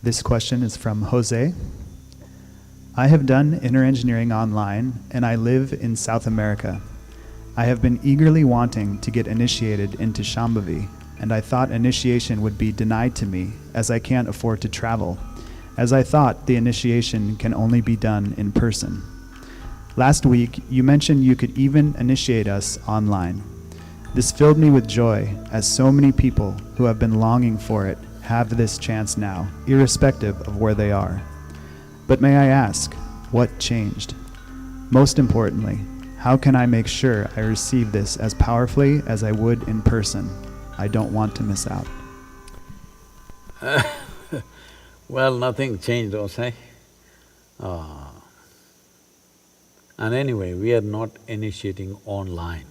This question is from Jose. I have done inner engineering online and I live in South America. I have been eagerly wanting to get initiated into Shambhavi, and I thought initiation would be denied to me as I can't afford to travel, as I thought the initiation can only be done in person. Last week, you mentioned you could even initiate us online. This filled me with joy, as so many people who have been longing for it have this chance now, irrespective of where they are. But may I ask, what changed? Most importantly, how can I make sure I receive this as powerfully as I would in person? I don't want to miss out. Well, nothing changed, Jose. And anyway, we are not initiating online.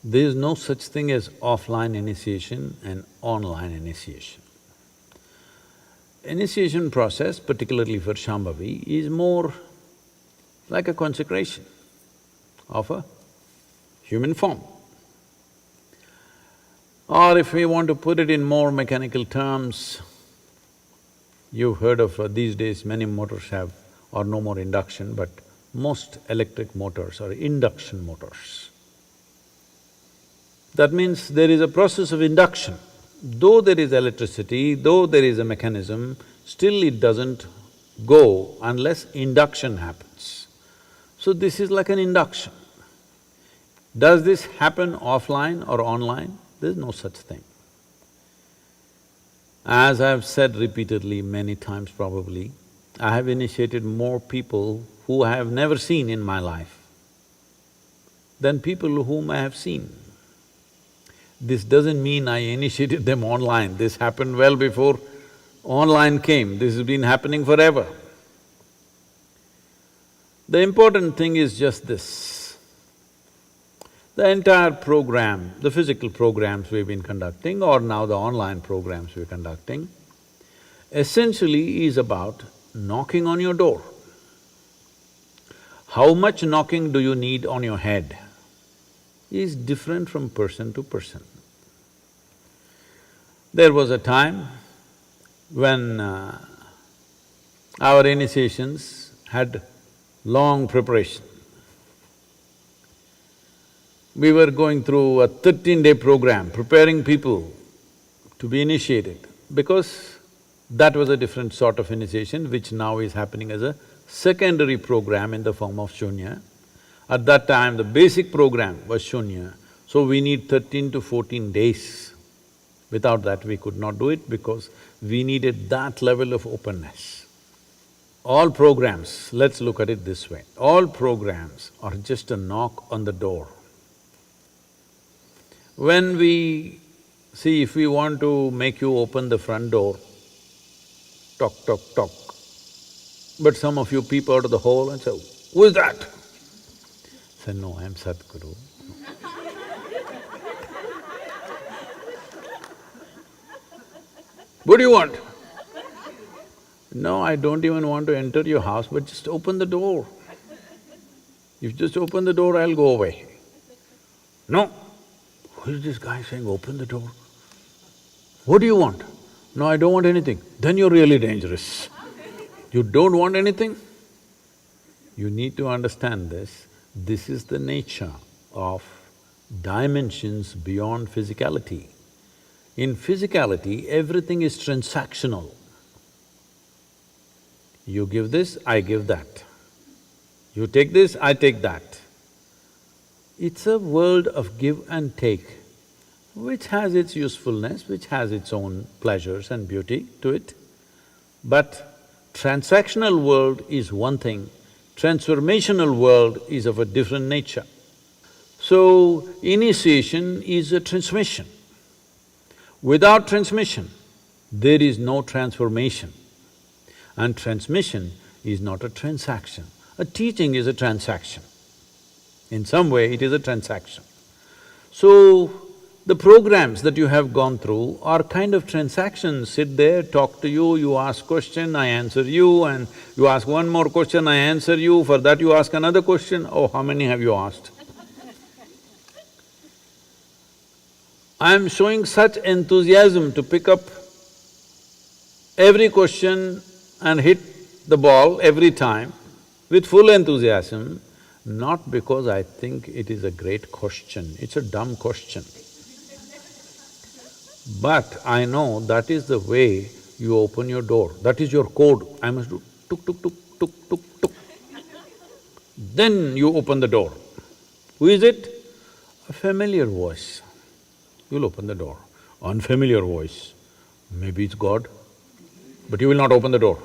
There is no such thing as offline initiation and online initiation. Initiation process, particularly for Shambhavi, is more like a consecration of a human form. Or if we want to put it in more mechanical terms, you've heard of these days many motors have or no more induction, but most electric motors are induction motors. That means there is a process of induction. Though there is electricity, though there is a mechanism, still it doesn't go unless induction happens. So this is like an induction. Does this happen offline or online? There's no such thing. As I've said repeatedly, many times probably, I have initiated more people who I have never seen in my life than people whom I have seen. This doesn't mean I initiated them online, this happened well before online came, this has been happening forever. The important thing is just this. The entire program, the physical programs we've been conducting or now the online programs we're conducting, essentially is about knocking on your door. How much knocking do you need on your head is different from person to person. There was a time when our initiations had long preparation. We were going through a 13-day program, preparing people to be initiated, because that was a different sort of initiation which now is happening as a secondary program in the form of Shunya. At that time, the basic program was Shunya, so we need 13 to 14 days. Without that, we could not do it because we needed that level of openness. All programs, let's look at it this way, all programs are just a knock on the door. When we… see, if we want to make you open the front door, tock, tock, tock, but some of you peep out of the hole and say, "Who is that?" Say, "No, I'm Sadhguru." "What do you want?" "No, I don't even want to enter your house, but just open the door. If you just open the door, I'll go away." "No." "Who is this guy saying, open the door? What do you want?" "No, I don't want anything." "Then you're really dangerous. You don't want anything?" You need to understand this. This is the nature of dimensions beyond physicality. In physicality, everything is transactional. You give this, I give that. You take this, I take that. It's a world of give and take, which has its usefulness, which has its own pleasures and beauty to it. But transactional world is one thing, transformational world is of a different nature. So, initiation is a transmission. Without transmission, there is no transformation. And transmission is not a transaction. A teaching is a transaction. In some way, it is a transaction. So, the programs that you have gone through are kind of transactions. Sit there, talk to you, you ask question, I answer you, and you ask one more question, I answer you, for that you ask another question. Oh, how many have you asked? I am showing such enthusiasm to pick up every question and hit the ball every time with full enthusiasm, not because I think it is a great question, it's a dumb question. But I know that is the way you open your door, that is your code. I must do tuk tuk tuk tuk tuk tuk. Then you open the door. Who is it? A familiar voice. You'll open the door. Unfamiliar voice, maybe it's God, but you will not open the door.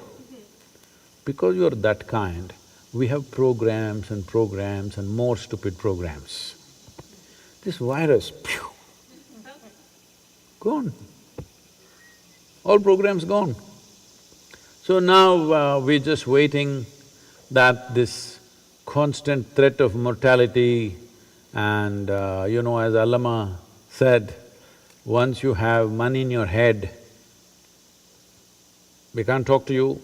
Because you're that kind, we have programs and more stupid programs. This virus, phew, gone. All programs gone. So now we're just waiting that this constant threat of mortality and as Allama said, once you have money in your head, we can't talk to you.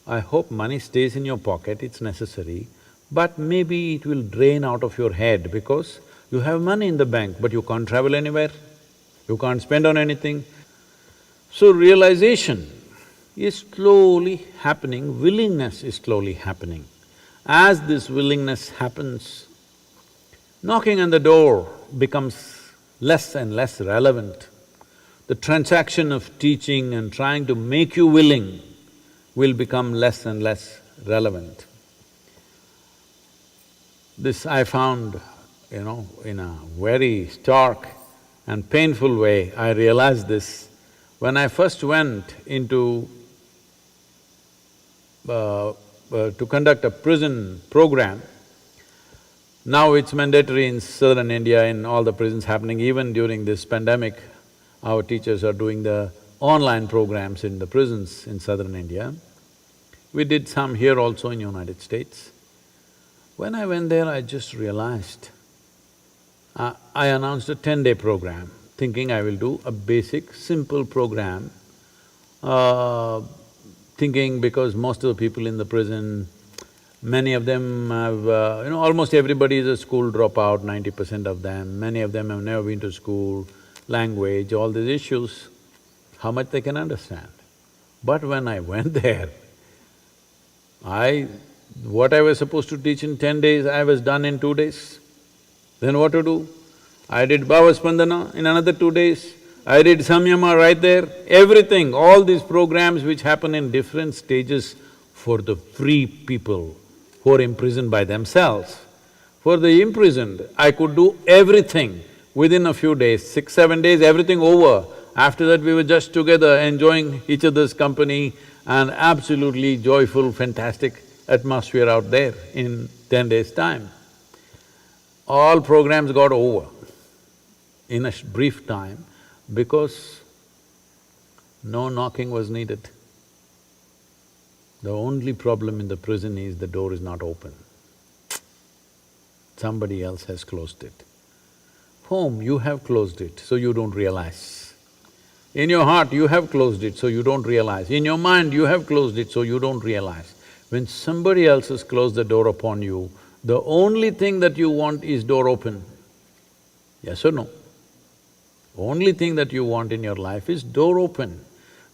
I hope money stays in your pocket, it's necessary, but maybe it will drain out of your head because you have money in the bank, but you can't travel anywhere, you can't spend on anything. So realization is slowly happening, willingness is slowly happening. As this willingness happens, knocking on the door becomes less and less relevant. The transaction of teaching and trying to make you willing will become less and less relevant. This I found, in a very stark and painful way, I realized this. When I first went into to conduct a prison program, now it's mandatory in southern India, in all the prisons happening, even during this pandemic, our teachers are doing the online programs in the prisons in southern India. We did some here also in United States. When I went there, I just realized, I announced a 10-day program, thinking I will do a basic, simple program, thinking because most of the people in the prison, many of them have… almost everybody is a school dropout, 90% of them. Many of them have never been to school, language, all these issues, how much they can understand. But when I went there, what I was supposed to teach in 10 days, I was done in 2 days. Then what to do? I did Bhavaspandana in another 2 days, I did Samyama right there, everything, all these programs which happen in different stages for the free people who are imprisoned by themselves. For the imprisoned, I could do everything within a few days, 6-7 days, everything over. After that, we were just together enjoying each other's company and absolutely joyful, fantastic atmosphere out there in 10 days' time. All programs got over in a brief time because no knocking was needed. The only problem in the prison is the door is not open. Somebody else has closed it. Home, you have closed it, so you don't realize. In your heart, you have closed it, so you don't realize. In your mind, you have closed it, so you don't realize. When somebody else has closed the door upon you, the only thing that you want is door open. Yes or no? Only thing that you want in your life is door open.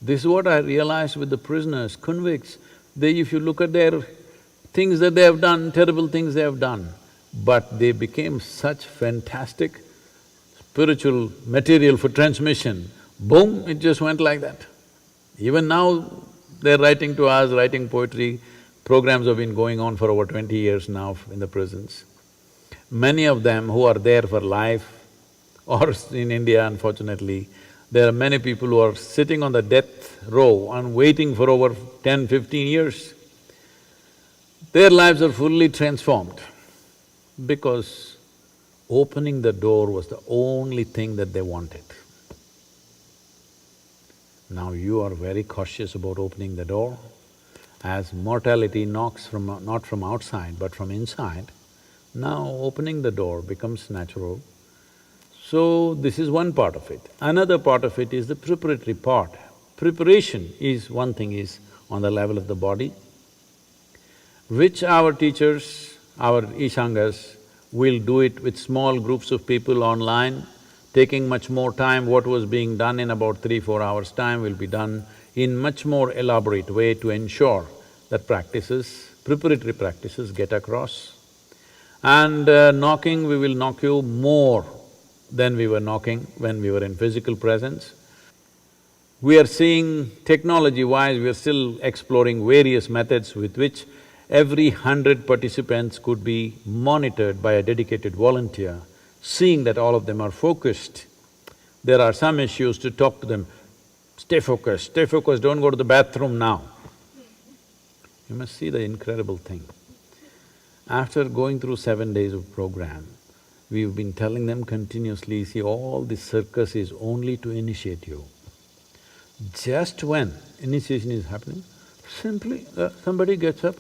This is what I realized with the prisoners, convicts. If you look at their things that they have done, terrible things they have done, but they became such fantastic spiritual material for transmission, boom, it just went like that. Even now, they're writing to us, writing poetry, programs have been going on for over 20 years now in the prisons. Many of them who are there for life, or in India, unfortunately, there are many people who are sitting on the death row and waiting for over 10, 15 years. Their lives are fully transformed because opening the door was the only thing that they wanted. Now you are very cautious about opening the door. As mortality knocks not from outside but from inside, now opening the door becomes natural. So, this is one part of it. Another part of it is the preparatory part. Preparation is… one thing is on the level of the body, which our teachers, our Ishangas will do it with small groups of people online, taking much more time. What was being done in about 3-4 hours' time will be done in much more elaborate way to ensure that preparatory practices get across. And knocking, we will knock you more than we were knocking when we were in physical presence. We are seeing technology-wise, we are still exploring various methods with which every 100 participants could be monitored by a dedicated volunteer, seeing that all of them are focused. There are some issues to talk to them, stay focused, don't go to the bathroom now. You must see the incredible thing. After going through 7 days of program, we've been telling them continuously, see, all this circus is only to initiate you. Just when initiation is happening, simply somebody gets up.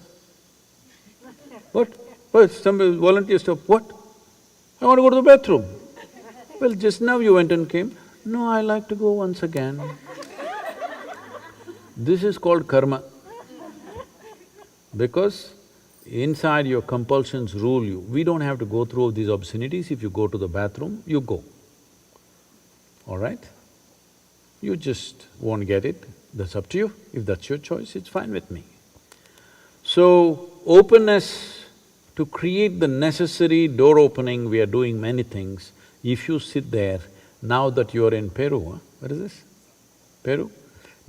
What? What? Somebody volunteers up, what? I want to go to the bathroom. Well, just now you went and came. No, I like to go once again. This is called karma. Because inside your compulsions rule you. We don't have to go through these obscenities. If you go to the bathroom, you go, all right? You just won't get it, that's up to you. If that's your choice, it's fine with me. So, openness to create the necessary door opening, we are doing many things. If you sit there, now that you're in Peru, what is this? Peru?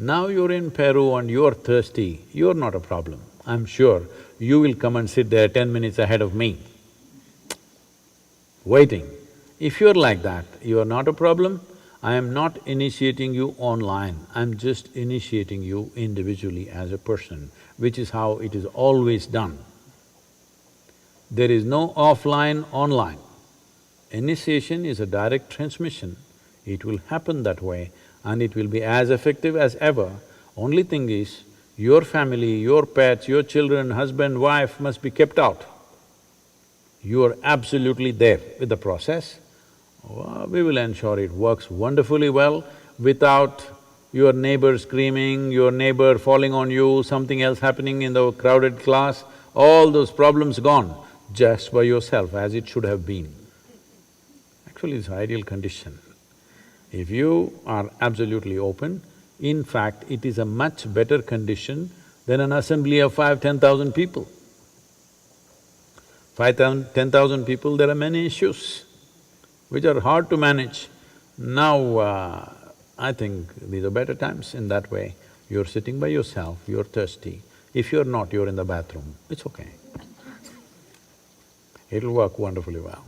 Now you're in Peru and you're thirsty, you're not a problem. I'm sure you will come and sit there 10 minutes ahead of me, waiting. If you're like that, you are not a problem. I am not initiating you online, I'm just initiating you individually as a person, which is how it is always done. There is no offline, online. Initiation is a direct transmission. It will happen that way and it will be as effective as ever. Only thing is, your family, your pets, your children, husband, wife must be kept out. You are absolutely there with the process. We will ensure it works wonderfully well without your neighbor screaming, your neighbor falling on you, something else happening in the crowded class, all those problems gone, just by yourself as it should have been. Actually, it's ideal condition. If you are absolutely open, in fact, it is a much better condition than an assembly of 5,000–10,000 people. 5,000–10,000 people, there are many issues which are hard to manage. Now, I think these are better times in that way. You're sitting by yourself, you're thirsty. If you're not, you're in the bathroom, it's okay. It'll work wonderfully well.